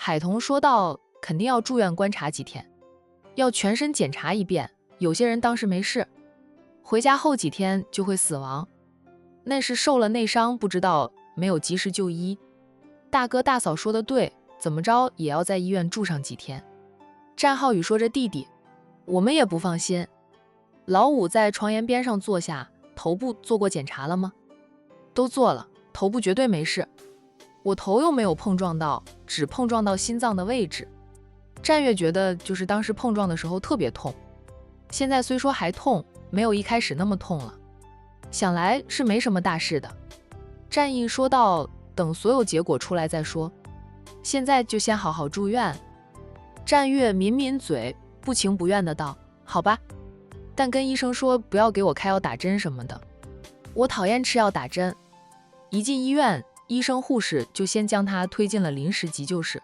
海童说道：“肯定要住院观察几天，要全身检查一遍。有些人当时没事，回家后几天就会死亡，那是受了内伤，不知道没有及时就医。大哥大嫂说的对，怎么着也要在医院住上几天。”战浩宇说着弟弟，我们也不放心。老五在床沿边上坐下，头部做过检查了吗？都做了，头部绝对没事。我头又没有碰撞到，只碰撞到心脏的位置。战月觉得就是当时碰撞的时候特别痛，现在虽说还痛，没有一开始那么痛了，想来是没什么大事的。战印说道：“等所有结果出来再说，现在就先好好住院。”战月抿抿嘴，不情不愿的道：“好吧，但跟医生说不要给我开药打针什么的，我讨厌吃药打针。”一进医院，医生护士就先将他推进了临时急救室。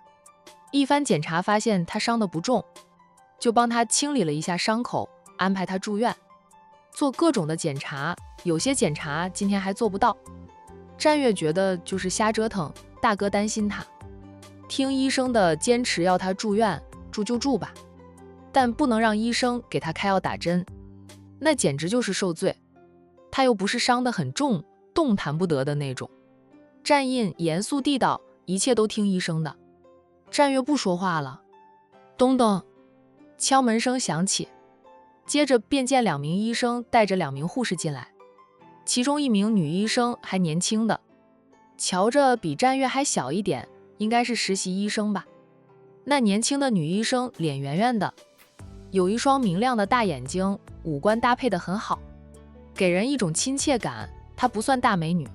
一番检查发现他伤得不重，就帮他清理了一下伤口，安排他住院，做各种的检查。有些检查今天还做不到。战月觉得就是瞎折腾，大哥担心他，听医生的，坚持要他住院，住就住吧，但不能让医生给他开药打针，那简直就是受罪。他又不是伤得很重，动弹不得的那种。战印严肃地道：“一切都听医生的。”战月不说话了。咚咚，敲门声响起，接着便见2名医生带着2名护士进来，其中1名女医生还年轻的，瞧着比战月还小一点，应该是实习医生吧。那年轻的女医生脸圆圆的，有一双明亮的大眼睛，五官搭配得很好，给人一种亲切感。她不算大美女，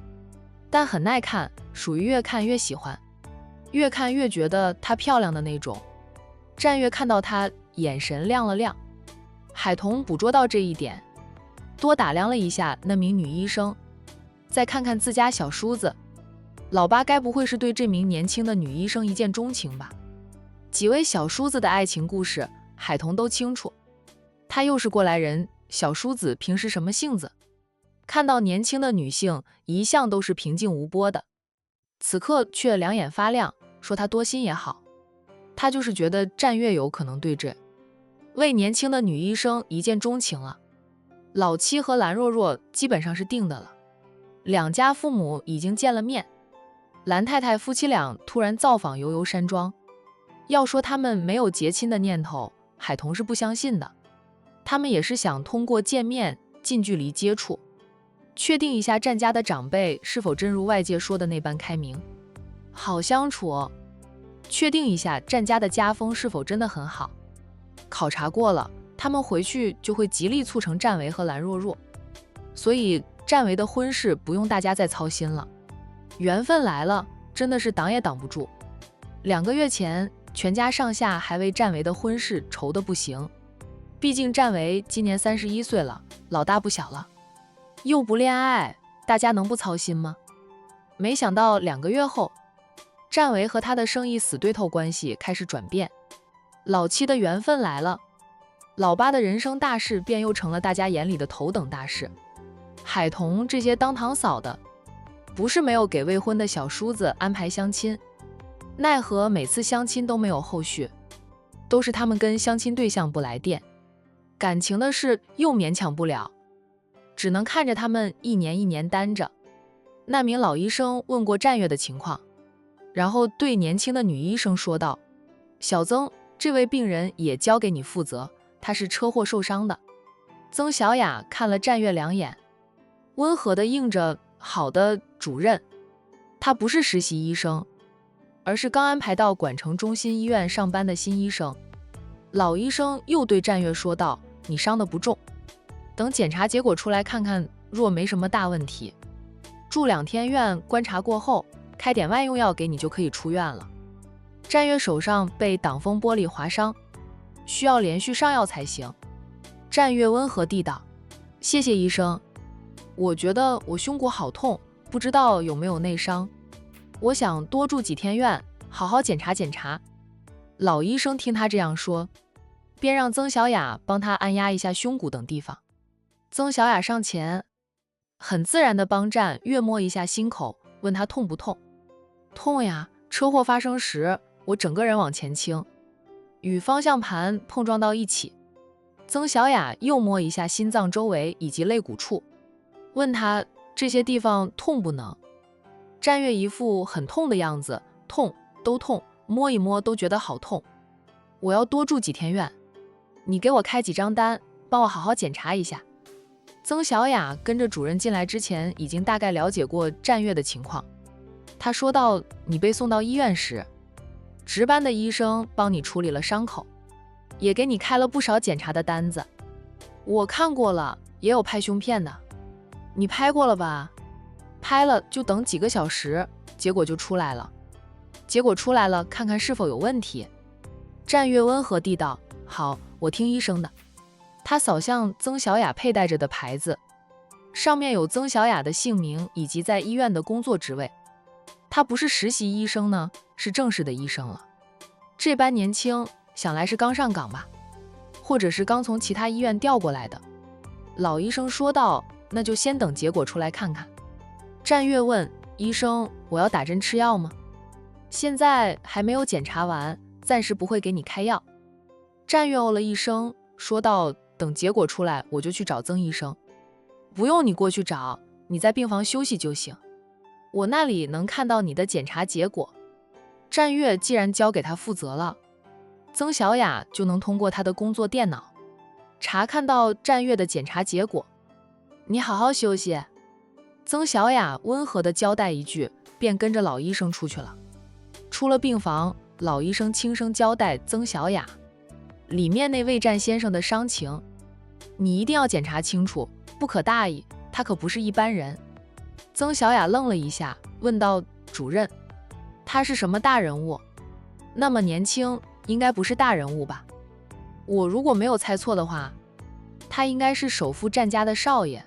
但很耐看，属于越看越喜欢，越看越觉得她漂亮的那种。战月看到她，眼神亮了亮。海童捕捉到这一点，多打量了一下那名女医生，再看看自家小叔子，老八该不会是对这名年轻的女医生一见钟情吧？几位小叔子的爱情故事，海童都清楚。他又是过来人，小叔子平时什么性子？看到年轻的女性，一向都是平静无波的，此刻却两眼发亮，说他多心也好。他就是觉得战月有可能对这位年轻的女医生一见钟情了。老七和蓝若若基本上是定的了，两家父母已经见了面。蓝太太夫妻俩突然造访悠悠山庄，要说他们没有结亲的念头，海童是不相信的。他们也是想通过见面近距离接触，确定一下战家的长辈是否真如外界说的那般开明好相处，确定一下战家的家风是否真的很好。考察过了，他们回去就会极力促成战维和蓝若若，所以战维的婚事不用大家再操心了。缘分来了，真的是挡也挡不住。2个月前，全家上下还为战维的婚事愁得不行，毕竟战维今年31岁了，老大不小了，又不恋爱，大家能不操心吗？没想到2个月后，战维和他的生意死对头关系开始转变，老七的缘分来了，老八的人生大事便又成了大家眼里的头等大事。海童这些当堂嫂的，不是没有给未婚的小叔子安排相亲，奈何每次相亲都没有后续，都是他们跟相亲对象不来电，感情的事又勉强不了，只能看着他们一年一年单着。那名老医生问过战月的情况，然后对年轻的女医生说道：“小曾，这位病人也交给你负责，他是车祸受伤的。”曾小雅看了战月2眼，温和地应着：“好的，主任。”他不是实习医生，而是刚安排到管城中心医院上班的新医生。老医生又对战月说道：“你伤得不重，等检查结果出来看看，若没什么大问题，住2天院观察过后，开点外用药给你就可以出院了。”战月手上被挡风玻璃划伤，需要连续上药才行。战月温和地道：“谢谢医生，我觉得我胸骨好痛，不知道有没有内伤，我想多住几天院，好好检查检查。”老医生听他这样说，便让曾小雅帮他按压一下胸骨等地方。曾小雅上前，很自然地帮战月摸一下心口，问他痛不痛。痛呀，车祸发生时我整个人往前倾，与方向盘碰撞到一起。曾小雅又摸一下心脏周围以及肋骨处，问他这些地方痛不能？战月一副很痛的样子，痛都痛，摸一摸都觉得好痛。我要多住几天院，你给我开几张单，帮我好好检查一下。曾小雅跟着主任进来之前，已经大概了解过战月的情况。她说道，你被送到医院时，值班的医生帮你处理了伤口，也给你开了不少检查的单子。我看过了，也有拍胸片的。你拍过了吧？拍了，就等几个小时，结果就出来了。结果出来了，看看是否有问题。战月温和地道，好，我听医生的。他扫向曾小雅佩戴着的牌子，上面有曾小雅的姓名以及在医院的工作职位。他不是实习医生呢，是正式的医生了。这般年轻，想来是刚上岗吧，或者是刚从其他医院调过来的。老医生说道，那就先等结果出来看看。战月问医生，我要打针吃药吗？现在还没有检查完，暂时不会给你开药。战月哦了一声，说道，等结果出来我就去找曾医生。不用你过去找，你在病房休息就行，我那里能看到你的检查结果。战月既然交给他负责了，曾小雅就能通过他的工作电脑查看到战月的检查结果。你好好休息。曾小雅温和地交代一句，便跟着老医生出去了。出了病房，老医生轻声交代曾小雅，里面那位战先生的伤情，你一定要检查清楚，不可大意，他可不是一般人。曾小雅愣了一下，问道，主任，他是什么大人物？那么年轻，应该不是大人物吧？我如果没有猜错的话，他应该是首富战家的少爷，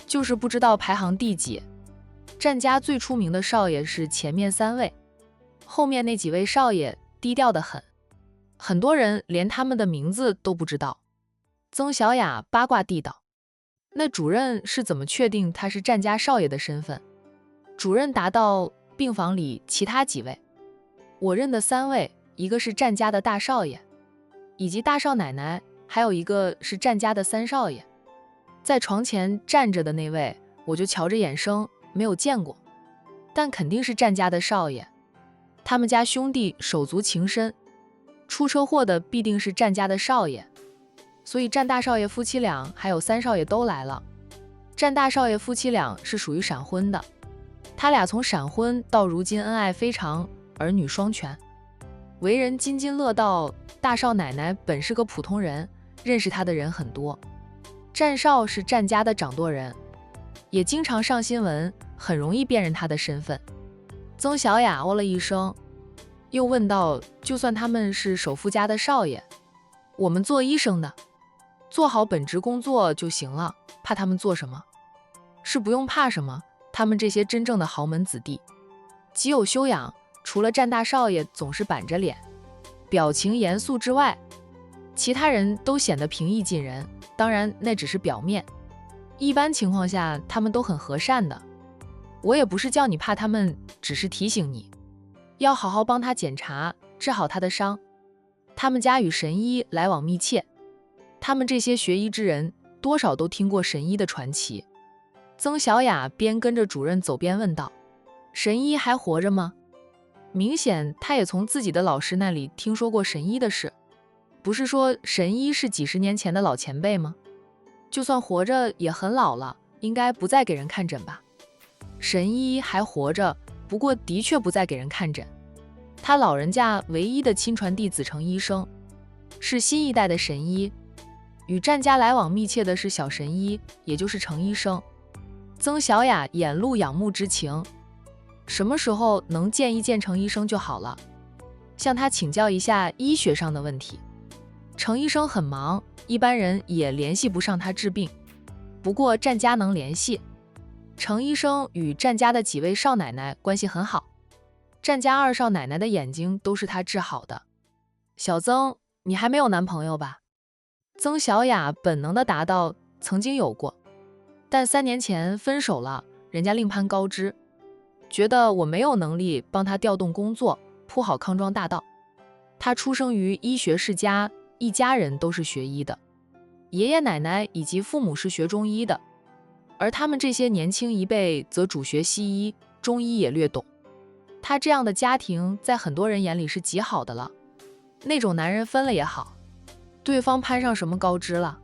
就是不知道排行第几。战家最出名的少爷是前面3位，后面那几位少爷低调得很，很多人连他们的名字都不知道。曾小雅八卦地道，那主任是怎么确定他是战家少爷的身份？主任答道，病房里其他几位，我认的3位，一个是战家的大少爷，以及大少奶奶，还有一个是战家的3少爷。在床前站着的那位，我就瞧着眼生，没有见过，但肯定是战家的少爷。他们家兄弟手足情深，出车祸的必定是战家的少爷，所以战大少爷夫妻俩还有3少爷都来了。战大少爷夫妻俩是属于闪婚的，他俩从闪婚到如今恩爱非常，儿女双全，为人津津乐道。大少奶奶本是个普通人，认识他的人很多。战少是战家的掌舵人，也经常上新闻，很容易辨认他的身份。曾小雅哦了一声，又问道，就算他们是首富家的少爷，我们做医生的做好本职工作就行了，怕他们做什么？是不用怕什么，他们这些真正的豪门子弟极有修养，除了战大少爷总是板着脸，表情严肃之外，其他人都显得平易近人，当然那只是表面，一般情况下他们都很和善的。我也不是叫你怕他们，只是提醒你要好好帮他检查，治好他的伤。他们家与神医来往密切，他们这些学医之人多少都听过神医的传奇。曾小雅边跟着主任走边问道，神医还活着吗？明显他也从自己的老师那里听说过神医的事，不是说神医是几十年前的老前辈吗？就算活着也很老了，应该不再给人看诊吧？神医还活着，不过的确不再给人看诊。他老人家唯一的亲传弟子程医生，是新一代的神医，与战家来往密切的是小神医，也就是程医生。曾小雅眼露仰慕之情，什么时候能见一见程医生就好了，向他请教一下医学上的问题。程医生很忙，一般人也联系不上他治病，不过战家能联系。程医生与战家的几位少奶奶关系很好，战家2少奶奶的眼睛都是他治好的。小曾，你还没有男朋友吧？曾小雅本能地答道，曾经有过，但3年前分手了，人家另攀高枝，觉得我没有能力帮他调动工作，铺好康庄大道。他出生于医学世家，一家人都是学医的，爷爷奶奶以及父母是学中医的，而他们这些年轻一辈则主学西医，中医也略懂。他这样的家庭在很多人眼里是极好的了，那种男人分了也好，对方攀上什么高枝了，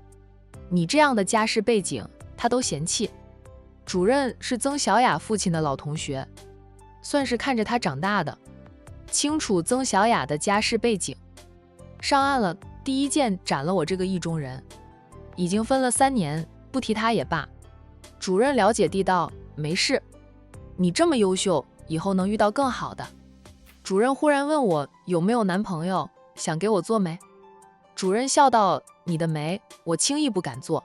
你这样的家世背景他都嫌弃。主任是曾小雅父亲的老同学，算是看着他长大的，清楚曾小雅的家世背景。上岸了，第一件斩了我这个意中人，已经分了3年，不提他也罢。主任了解地道，没事，你这么优秀，以后能遇到更好的。主任忽然问我有没有男朋友，想给我做媒。主任笑道，你的媒我轻易不敢做。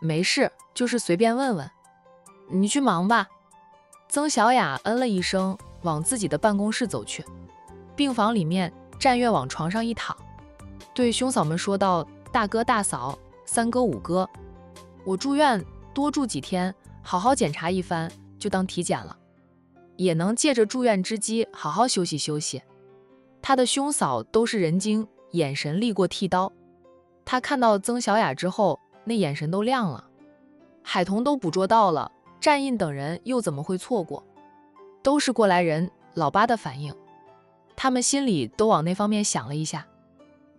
没事，就是随便问问。你去忙吧。曾小雅嗯了一声，往自己的办公室走去。病房里面，战月往床上一躺，对兄嫂们说道，大哥大嫂，3哥5哥，我住院多住几天，好好检查一番，就当体检了，也能借着住院之机好好休息休息。他的兄嫂都是人精，眼神立过剃刀。他看到曾小雅之后，那眼神都亮了。海童都捕捉到了，战印等人又怎么会错过？都是过来人，老八的反应，他们心里都往那方面想了一下。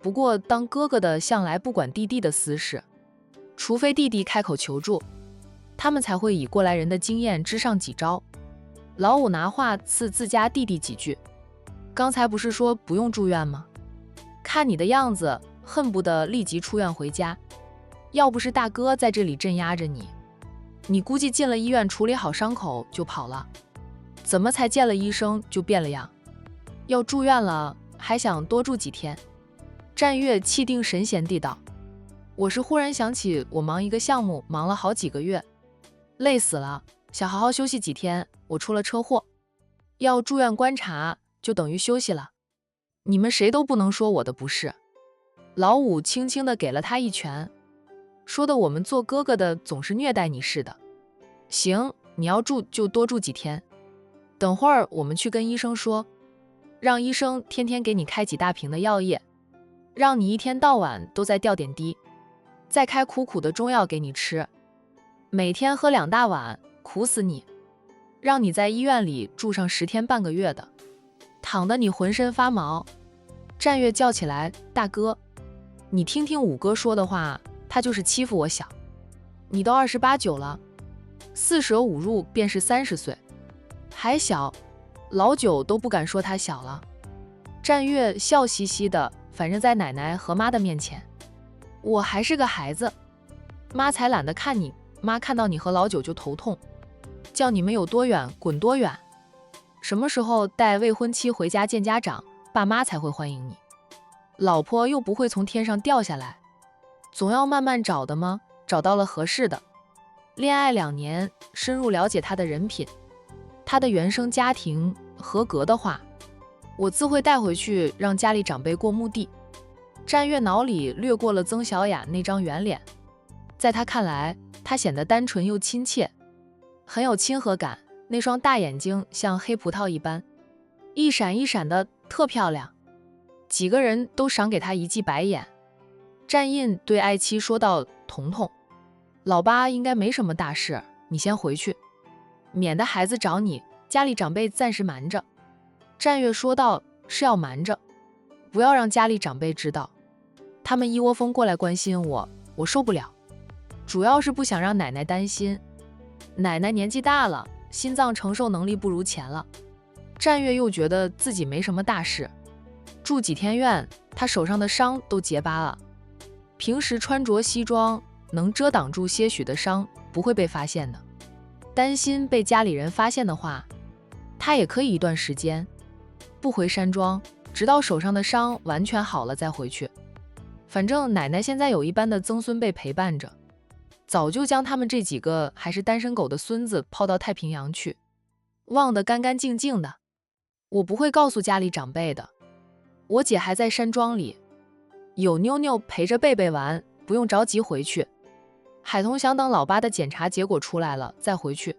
不过当哥哥的向来不管弟弟的私事，除非弟弟开口求助，他们才会以过来人的经验支上几招。老五拿话刺自家弟弟几句，刚才不是说不用住院吗？看你的样子，恨不得立即出院回家。要不是大哥在这里镇压着你，你估计进了医院处理好伤口就跑了，怎么才见了医生就变了样？要住院了，还想多住几天。战月气定神闲地道，我是忽然想起我忙一个项目忙了好几个月，累死了，想好好休息几天，我出了车祸，要住院观察，就等于休息了。你们谁都不能说我的不是。老五轻轻地给了他一拳，说的我们做哥哥的总是虐待你似的。行，你要住就多住几天，等会儿我们去跟医生说，让医生天天给你开几大瓶的药液，让你一天到晚都在吊点滴，再开苦苦的中药给你吃，每天喝2大碗，苦死你，让你在医院里住上10天半个月的，躺得你浑身发毛。战月叫起来，大哥，你听听五哥说的话，他就是欺负我小。你都28、9了，4舍5入便是30岁，还小，老九都不敢说他小了。战月笑嘻嘻的，反正在奶奶和妈的面前，我还是个孩子，妈才懒得看你，妈看到你和老九就头痛，叫你们有多远滚多远。什么时候带未婚妻回家见家长，爸妈才会欢迎你。老婆又不会从天上掉下来，总要慢慢找的吗？找到了合适的，恋爱2年，深入了解他的人品，他的原生家庭合格的话，我自会带回去让家里长辈过墓地。战月脑里掠过了曾小雅那张圆脸，在他看来，她显得单纯又亲切，很有亲和感，那双大眼睛像黑葡萄一般，一闪一闪的，特漂亮。几个人都赏给他一记白眼。战印对爱妻说道，彤彤，老八应该没什么大事，你先回去，免得孩子找你，家里长辈暂时瞒着。战月说道，是要瞒着，不要让家里长辈知道，他们一窝蜂过来关心我，我受不了，主要是不想让奶奶担心，奶奶年纪大了，心脏承受能力不如前了。战月又觉得自己没什么大事，住几天院，他手上的伤都结疤了，平时穿着西装能遮挡住些许的伤，不会被发现的。担心被家里人发现的话，他也可以一段时间不回山庄，直到手上的伤完全好了再回去。反正奶奶现在有一班的曾孙辈陪伴着，早就将他们这几个还是单身狗的孙子抛到太平洋去，忘得干干净净的。我不会告诉家里长辈的，我姐还在山庄里，有妞妞陪着贝贝玩，不用着急回去。海童想等老八的检查结果出来了再回去。